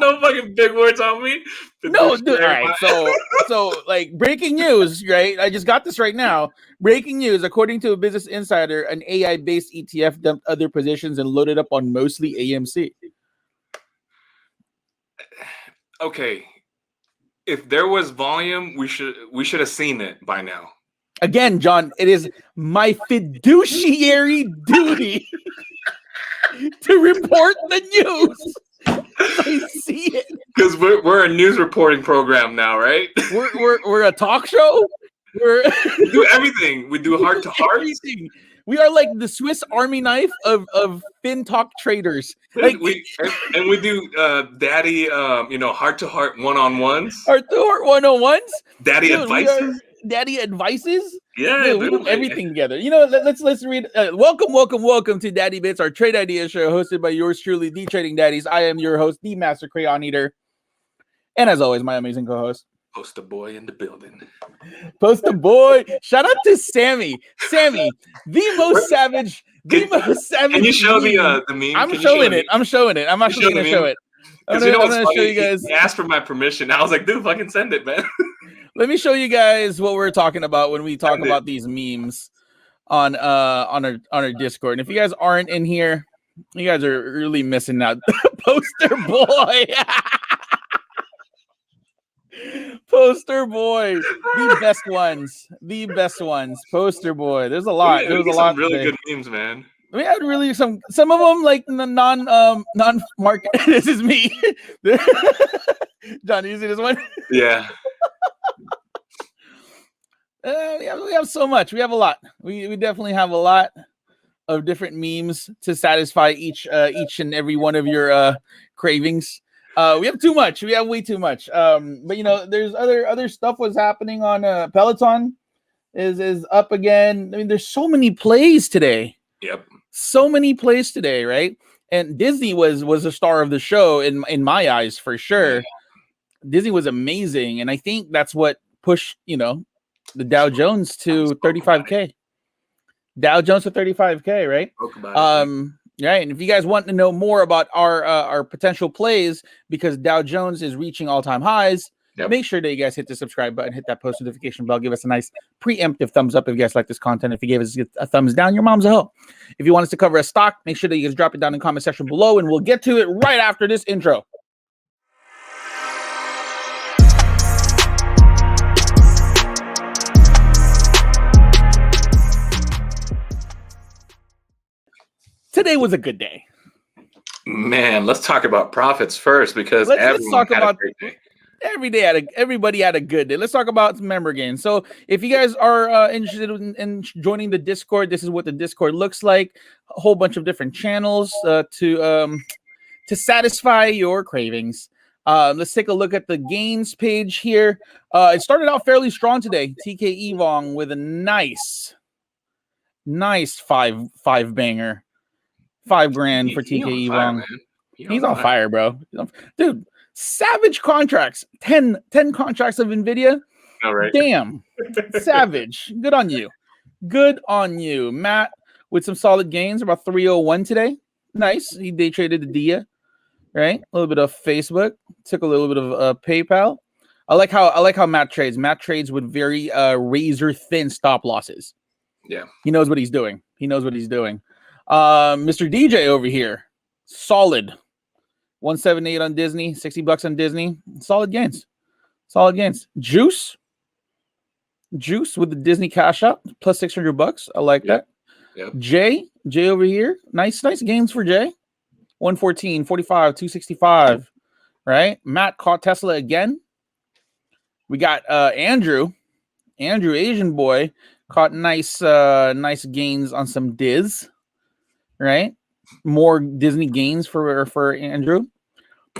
no fucking big words on me. No, dude. All right. So like breaking news, right? I just got this right now. Breaking news. According to a Business Insider, an AI-based ETF dumped other positions and loaded up on mostly AMC. Okay. If there was volume, we should have seen it by now. Again, John, it is my fiduciary duty to report the news. I see it because we're a news reporting program now, right? We're a talk show. We do everything. We do heart to heart. We are like the Swiss Army knife of FinTalk traders. Like we do daddy, heart to heart one-on-ones. Heart to heart one-on-ones. Daddy advices. Daddy advices. Yeah, we do everything together. You know, let's read. Welcome to Daddy Bits, our trade idea show, hosted by yours truly, the Trading Daddies. I am your host, the Master Crayon Eater, and as always, my amazing co-host, Poster Boy in the building. Poster Boy. Shout out to Sammy. Sammy, the most savage. Can you show me the meme? I'm showing it. I'm actually going to show it. I'm going to show you guys. He asked for my permission. I was like, dude, fucking send it, man. Let me show you guys what we're talking about when we talk about these memes on our Discord. And if you guys aren't in here, you guys are really missing out. Poster Boy. Poster Boy. The best ones. Poster Boy. There's a lot. There's a lot. Really good memes, man. We had really some of them like non-market. This is me. John, you see this one? Yeah. We have so much. We have a lot. We definitely have a lot of different memes to satisfy each and every one of your cravings. We have too much. We have way too much. But you know, there's other stuff was happening on Peloton is up again. I mean, there's so many plays today. Yep. So many plays today, right? And Disney was a star of the show in my eyes for sure. Yeah. Disney was amazing, and I think that's what pushed, the Dow Jones to 35K. Dow Jones to 35K, right? Right. And if you guys want to know more about our potential plays, because Dow Jones is reaching all-time highs, make sure that you guys hit the subscribe button, hit that post notification bell, give us a nice preemptive thumbs up if you guys like this content. If you gave us a thumbs down, your mom's a hoe. If you want us to cover a stock, make sure that you guys drop it down in the comment section below, and we'll get to it right after this intro. Today was a good day. Man, let's talk about profits first, because let's talk about everybody had a good day. Let's talk about some member gains. So if you guys are interested in joining the Discord, this is what the Discord looks like. A whole bunch of different channels to satisfy your cravings. Let's take a look at the gains page here. It started out fairly strong today. TK Evong with a nice five banger. $5,000 for TK Evong. He's on fire, bro. Dude, savage contracts. 10 contracts of NVIDIA. All right. Damn. Savage. Good on you. Matt with some solid gains, about 301 today. Nice. He day traded the DIA, right? A little bit of Facebook. Took a little bit of PayPal. I like how Matt trades. Matt trades with very razor thin stop losses. Yeah. He knows what he's doing. Mr. DJ over here, solid 178 on Disney, $60 on Disney. Solid gains. Juice with the Disney cash out plus $600. I like that. Yep. Jay over here, nice gains for Jay. 114, 45, 265. Right. Matt caught Tesla again. We got Andrew, Asian boy, caught nice gains on some Diz. Right, more Disney gains for Andrew.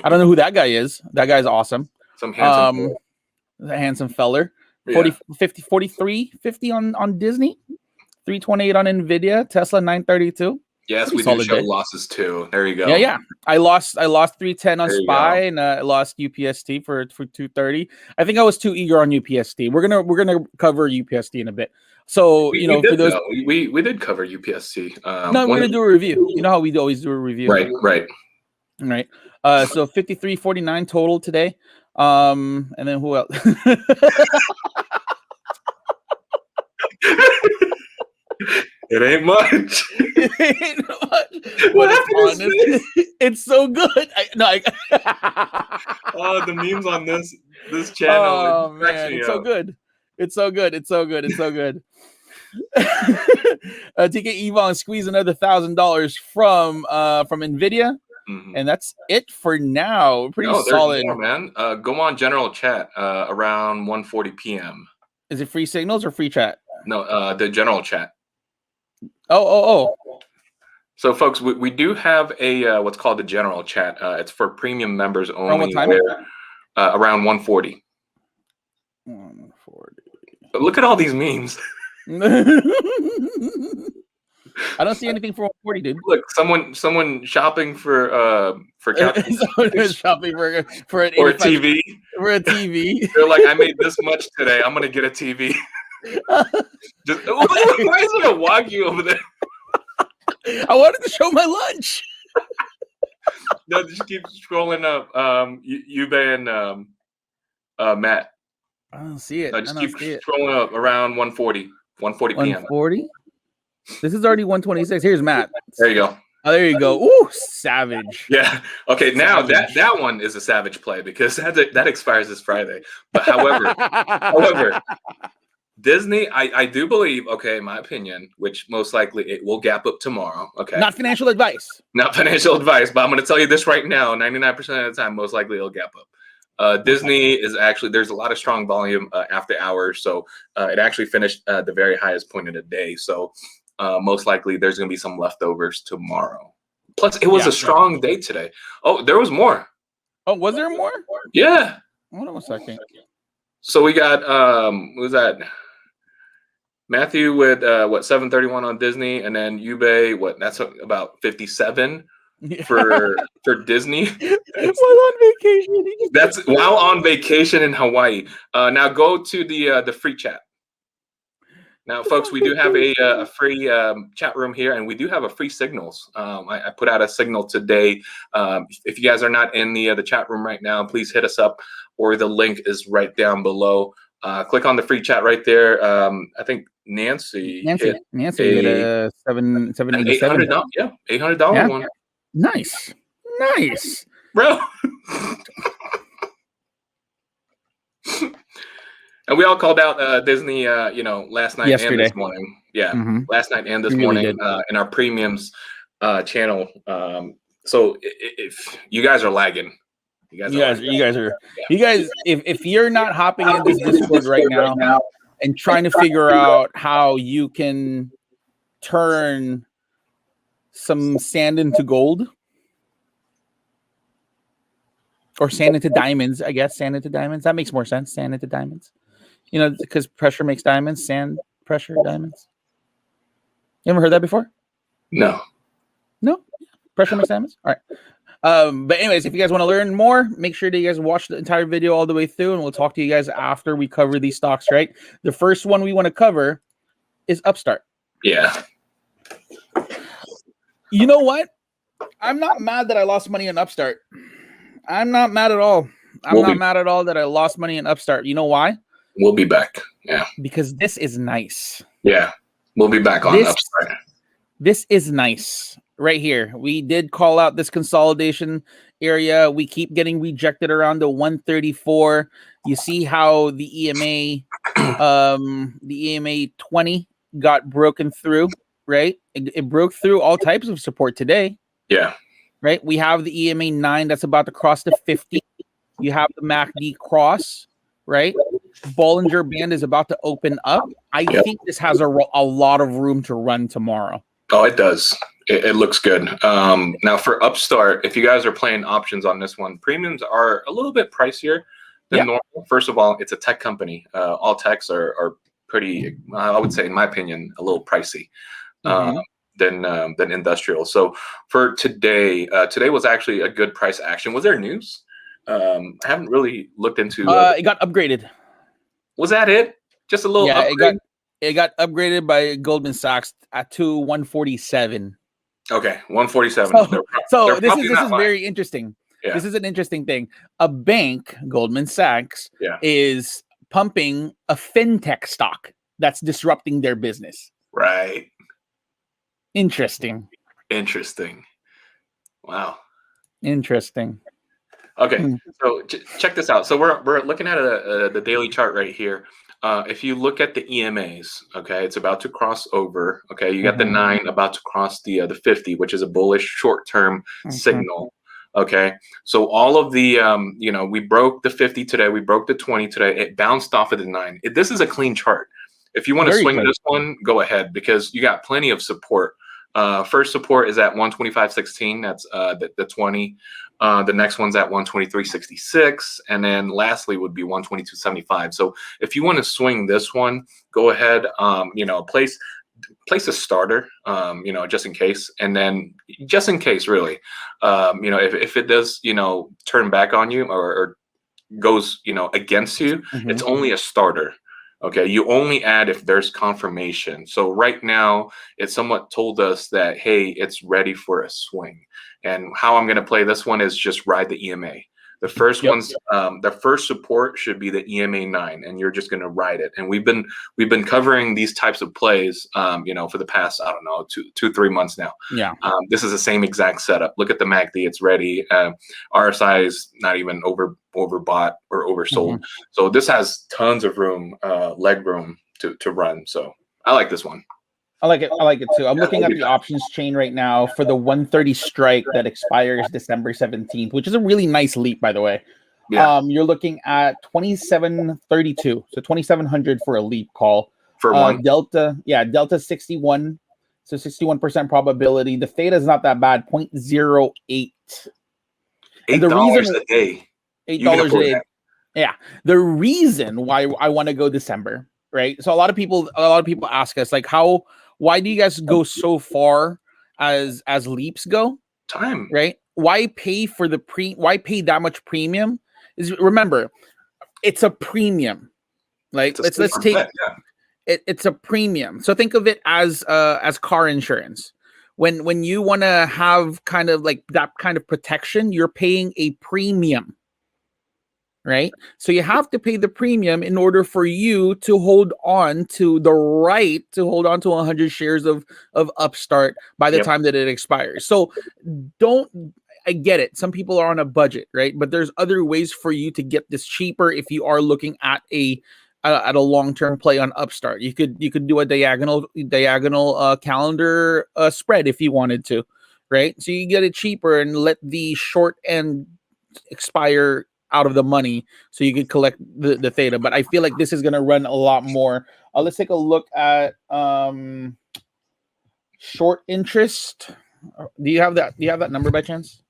I don't know who that guy is. That guy's awesome. Some handsome handsome feller. 43, 50 on Disney. 328 on NVIDIA. Tesla 932. Yes, we do show losses too. There you go. Yeah. I lost 310 on SPY, and I lost UPST for 230. I think I was too eager on UPST. We're gonna cover UPST in a bit. So we did cover UPST. No, we're gonna do a review. You know how we always do a review. Right. All right. So 53.49 total today. And then who else? It ain't much. But it's honest. It's so good. Oh, the memes on this channel. Oh man, it's so good. It's so good. It's so good. It's so good. TK Evon squeeze another $1,000 from Nvidia, and that's it for now. Pretty solid, more, man. Go on general chat around 1:40 p.m. Is it free signals or free chat? No, the general chat. Oh. So, folks, we do have a what's called the general chat. It's for premium members only. Around what time? Around 1:40. 1:40. But look at all these memes. I don't see anything for 1:40, dude. Look, someone shopping for shopping for an or a TV. For a TV. They're like, I made this much today. I'm gonna get a TV. Just, why is there a Wagyu over there? I wanted to show my lunch. No, just keep scrolling up. Yube and Matt. I don't see it. Just keep scrolling up around 1:40 p.m. 1:40. This is already 1:26. Here's Matt. There you go. Oh, there you go. Ooh, savage. Yeah. Okay. Now that one is a savage play because that expires this Friday. But however, Disney, I do believe, okay, in my opinion, which most likely it will gap up tomorrow. Okay. Not financial advice. Not financial advice, but I'm going to tell you this right now: 99% of the time, most likely it'll gap up. Disney is actually, there's a lot of strong volume after hours, so it actually finished the very highest point of the day. So most likely there's going to be some leftovers tomorrow. Plus, it was a strong day today. Oh, there was more. Oh, was there more? Yeah. Hold on a second. So we got what was that? Matthew with 731 on Disney, and then Yube, that's about 57 for Disney. While on vacation. That's while on vacation in Hawaii. Now go to the free chat. Now, folks, we do have a free chat room here, and we do have a free signals. I put out a signal today. If you guys are not in the chat room right now, please hit us up, or the link is right down below. Click on the free chat right there. I think Nancy hit a $787. Yeah, $800 one. Nice, bro. And we all called out Disney, last night and this morning. Yeah, last night and this morning in our premiums channel. So if you guys are lagging. You guys, if you're not hopping in this Discord right now and trying to figure out how you can turn some sand into gold or sand into diamonds, I guess sand into diamonds. That makes more sense. Sand into diamonds, because pressure makes diamonds, sand, pressure, diamonds. You ever heard that before? No. Pressure makes diamonds. All right. But anyways, if you guys want to learn more, make sure that you guys watch the entire video all the way through, and we'll talk to you guys after we cover these stocks, right? The first one we want to cover is Upstart. Yeah. You know what? I'm not mad that I lost money in Upstart. I'm not mad at all. I'm not mad at all that I lost money in Upstart. You know why? We'll be back. Yeah. Because this is nice. Yeah. We'll be back on Upstart. This is nice. Right here, we did call out this consolidation area. We keep getting rejected around the 134. You see how the EMA 20 got broken through, right? It broke through all types of support today. Yeah. Right. We have the EMA 9 that's about to cross the 50. You have the MACD cross, right? Bollinger Band is about to open up. I think this has a lot of room to run tomorrow. Oh, it does. It looks good. Now for Upstart, if you guys are playing options on this one, premiums are a little bit pricier than normal. First of all, it's a tech company. All techs are pretty, I would say, in my opinion, a little pricey than industrial. So for today, today was actually a good price action. Was there news? I haven't really looked into. It got upgraded. Was that it? Just a little upgrade? It got upgraded by Goldman Sachs to 147. Okay, 147. So this is very interesting. Yeah. This is an interesting thing. A bank, Goldman Sachs, is pumping a fintech stock that's disrupting their business. Right. Interesting. Wow. Interesting. Okay, so check this out. So we're looking at the daily chart right here. If you look at the EMAs, okay, it's about to cross over. Okay, you got the 9 about to cross the 50, which is a bullish short-term signal. Okay, so all of the we broke the 50 today, we broke the 20 today. It bounced off of the 9. This is a clean chart. If you want to swing this one, go ahead, because you got plenty of support. First support is at 125.16. That's the 20. The next one's at 123.66, and then lastly would be 122.75. So if you want to swing this one, go ahead. Place a starter. Just in case, and then just in case, really, if it does, turn back on you or goes, against you, it's only a starter. Okay, you only add if there's confirmation. So right now, it somewhat told us that, hey, it's ready for a swing. And how I'm going to play this one is just ride the EMA. The first one's the first support should be the EMA 9, and you're just going to ride it. And we've been covering these types of plays, for the past, I don't know, 2-3 months now. Yeah. This is the same exact setup. Look at the MACD; it's ready. RSI is not even overbought or oversold. So this has tons of room, leg room to run. So I like this one. I like it too. I'm looking at the options chain right now for the 130 strike that expires December 17th, which is a really nice leap, by the way. Yeah. You're looking at 2732, so 2700 for a leap call. For one. Delta 61, so 61% probability. The theta is not that bad, 0.08. $8 a day. $8 a day. Yeah. The reason why I want to go December, right? So a lot of people ask us, like, why do you guys go so far as leaps go? Time, right? Why pay for why pay that much premium? Remember, it's a premium. Like, let's take it's a premium. So think of it as car insurance. When you want to have kind of like that kind of protection, you're paying a premium. Right? So you have to pay the premium in order for you to hold on to the right to hold on to 100 shares of Upstart by the time that it expires. So I get it. Some people are on a budget, right? But there's other ways for you to get this cheaper if you are looking at a long-term play on Upstart. You could do a diagonal calendar spread if you wanted to, right? So you get it cheaper and let the short end expire out of the money so you could collect the theta. But I feel like this is going to run a lot more. Let's take a look at short interest. Do you have that number by chance?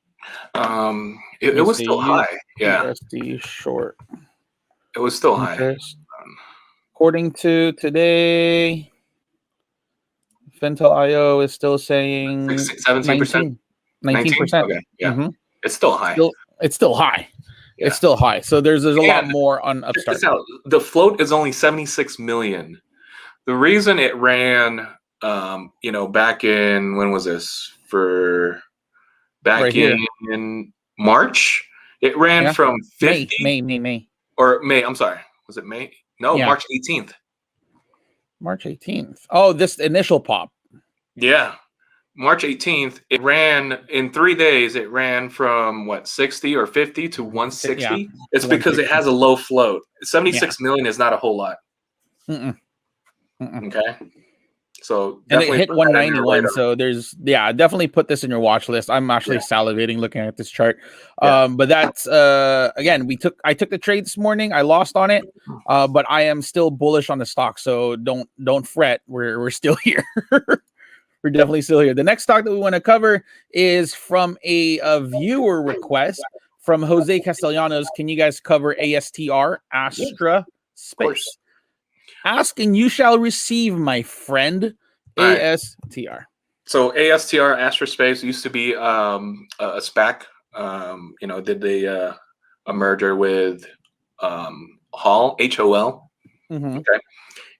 It was still high. Yeah. USD short. It was still high. According to today, Fintel.io is still saying 17%. 19%. Okay. Yeah. It's still high. It's still high. Yeah. It's still high. So there's a lot more on Upstart. The float is only 76 million. The reason it ran, back in, when was this? In March, it ran from 50. May. Or May. I'm sorry. Was it May? No, March 18th. March 18th. Oh, this initial pop. Yeah. March 18th, it ran in 3 days. It ran from 60 or 50 to 160. Yeah, it's because it has a low float. 76 million is not a whole lot. Okay. So and it hit 191. So definitely put this in your watch list. I'm actually salivating looking at this chart. But that's again, I took the trade this morning. I lost on it, but I am still bullish on the stock. So don't fret. We're still here. We're definitely still here. The next stock that we want to cover is from a viewer request from Jose Castellanos. Can you guys cover ASTR, Astra Space? Ask and you shall receive, my friend. ASTR. So ASTR, Astra Space, used to be a SPAC. Did a merger with HOL, HOL. Okay.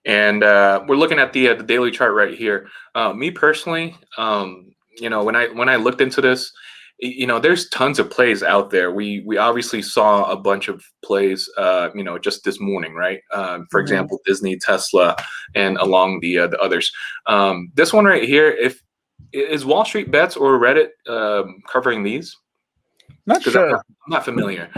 And we're looking at the daily chart right here. Me personally, you know, when I looked into this, you know, there's tons of plays out there. We obviously saw a bunch of plays, you know, just this morning, right? For example, Disney, Tesla, and along the others. This one right here, is Wall Street Bets or Reddit covering these? Not sure. I'm not familiar.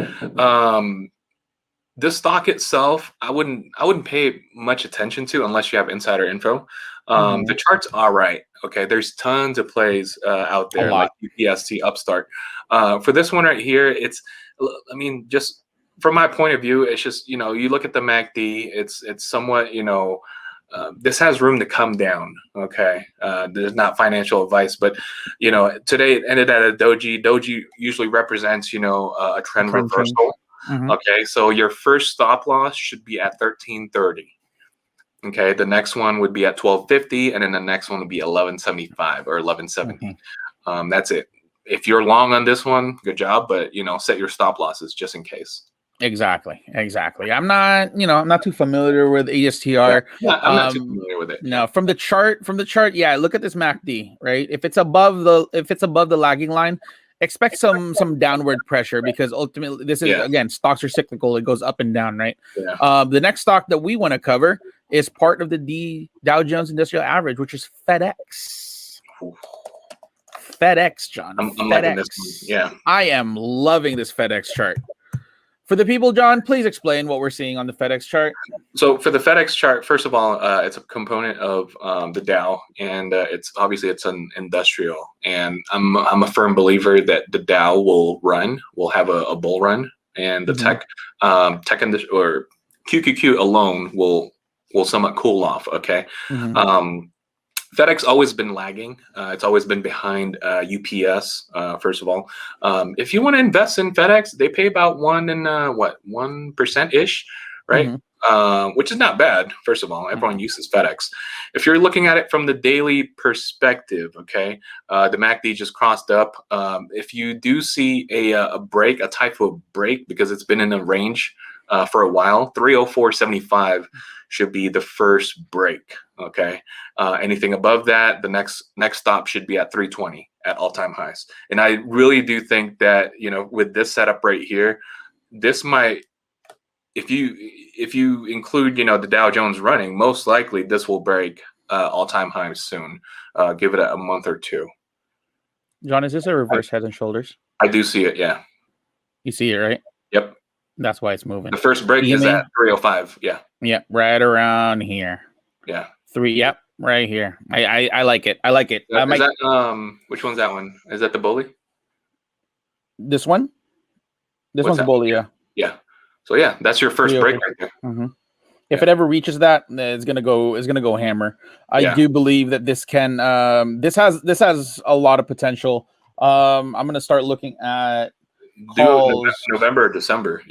This stock itself, I wouldn't pay much attention to unless you have insider info. The chart's all right. Okay, there's tons of plays out there like UPST, Upstart. For this one right here, I mean, just from my point of view, it's just, you know, you look at the MACD, it's somewhat, you know, this has room to come down. Okay, there's not financial advice, but you know, today it ended at a doji. Doji usually represents, you know, a trend reversal. Okay, so your first stop loss should be at 1330. Okay, the next one would be at 1250, and then the next one would be 1175 or 1170. That's it. If you're long on this one, good job, but you know, set your stop losses just in case. Exactly. I'm not, you know, I'm not too familiar with ASTR. Yeah, I'm not too familiar with it. No, from the chart, yeah, look at this MACD, right? If it's above the lagging line, expect some downward pressure, because ultimately this is again, stocks are cyclical, it goes up and down, right? The next stock that we want to cover is part of the Dow Jones Industrial Average, which is FedEx. FedEx, John. I'm FedEx. liking this one. Yeah, I am loving this FedEx chart. For the people, John, please explain what we're seeing on the FedEx chart. So for the FedEx chart, first of all, it's a component of the Dow, and it's an industrial. And I'm a firm believer that the Dow will have a bull run, and the tech industry or QQQ alone will somewhat cool off. Okay. FedEx always been lagging. It's always been behind UPS. First of all, if you want to invest in FedEx, they pay about 1% ish, right? Which is not bad. First of all, everyone uses FedEx. If you're looking at it from the daily perspective, okay, the MACD just crossed up. If you do see a break, a type of break, because it's been in a range for a while, 304.75 should be the first break. Okay, anything above that, the next stop should be at 320 at all-time highs. And I really do think that, you know, with this setup right here, this might, if you include, you know, the Dow Jones running, most likely this will break all-time highs soon. Give it a month or two. John, is this a reverse head and shoulders? I do see it. Yeah, you see it, right? Yep. That's why it's moving. The first break is at 305. Yeah. Yep, right around here. Yeah. Yep, right here. I like it. I like it. Is that, which one's that one? Is that the bully? This one? This one's the bully, yeah. Yeah. So yeah, that's your first break right there. If it ever reaches that, it's gonna go hammer. I do believe that this can this has a lot of potential. I'm gonna start looking at November or December.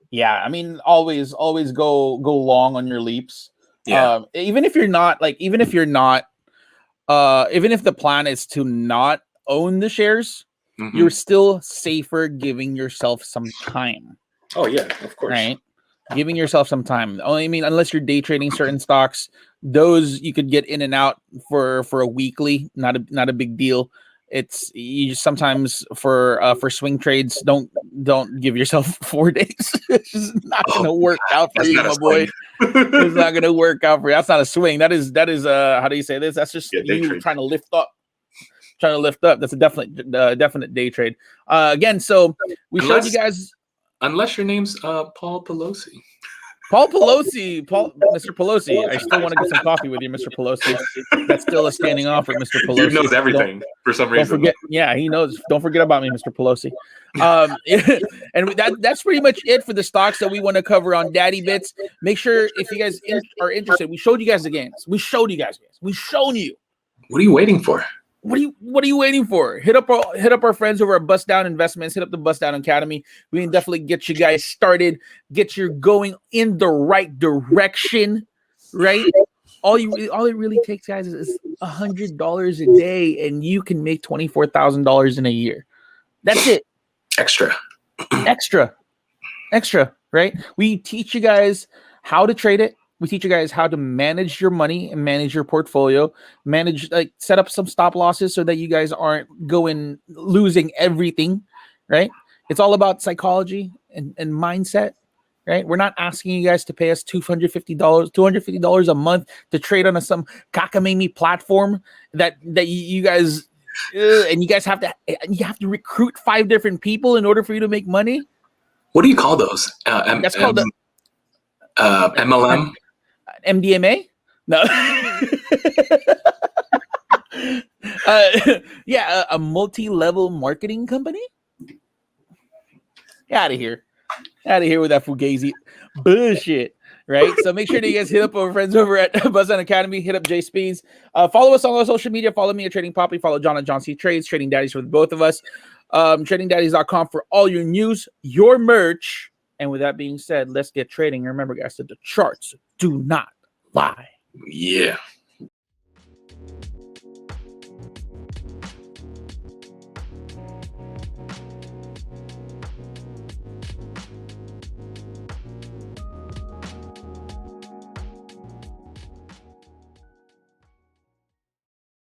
Yeah, I mean, always go long on your leaps. Even if the plan is to not own the shares, you're still safer giving yourself some time. Oh yeah, of course. Right, giving yourself some time. I mean, unless you're day trading certain stocks, those you could get in and out for a weekly, not a big deal. It's you just sometimes for swing trades, don't give yourself 4 days. It's just not gonna work out for you, my boy. It's not gonna work out for you. That's not a swing. That is how do you say this? That's just you trying to lift up. That's a definite day trade. Again, so we showed you guys. Unless your name's Paul Pelosi. Mr. Pelosi. I still want to get some coffee with you, Mr. Pelosi. That's still a standing offer, Mr. Pelosi. He knows everything for some reason. He knows. Don't forget about me, Mr. Pelosi. And that's pretty much it for the stocks that we want to cover on Daddy Bits. Make sure if you guys are interested, we showed you guys the games. We've shown you. What are you waiting for? What are you waiting for? Hit up our friends over at Bust Down Investments. Hit up the Bust Down Academy. We can definitely get you guys started, get you going in the right direction, right? All it really takes, guys, is $100 a day, and you can make $24,000 in a year. That's it. Extra, right? We teach you guys how to trade it, We teach you guys how to manage your money and manage your portfolio, set up some stop losses so that you guys aren't losing everything, right? It's all about psychology and mindset, right? We're not asking you guys to pay us $250 a month to trade on some cockamamie platform that you guys and you guys have to recruit 5 different people in order for you to make money. What do you call those? That's called the MLM. MDMA? No. A multi-level marketing company. Out of here with that fugazi bullshit, right? So make sure that you guys hit up our friends over at Buzzon Academy. Hit up J Speeds. Follow us on all social media. Follow me at Trading Poppy. Follow John at John C Trades. Trading Daddies for the both of us. TradingDaddies.com for all your news, your merch. And with that being said, let's get trading. Remember, guys, that the charts do not lie. Yeah.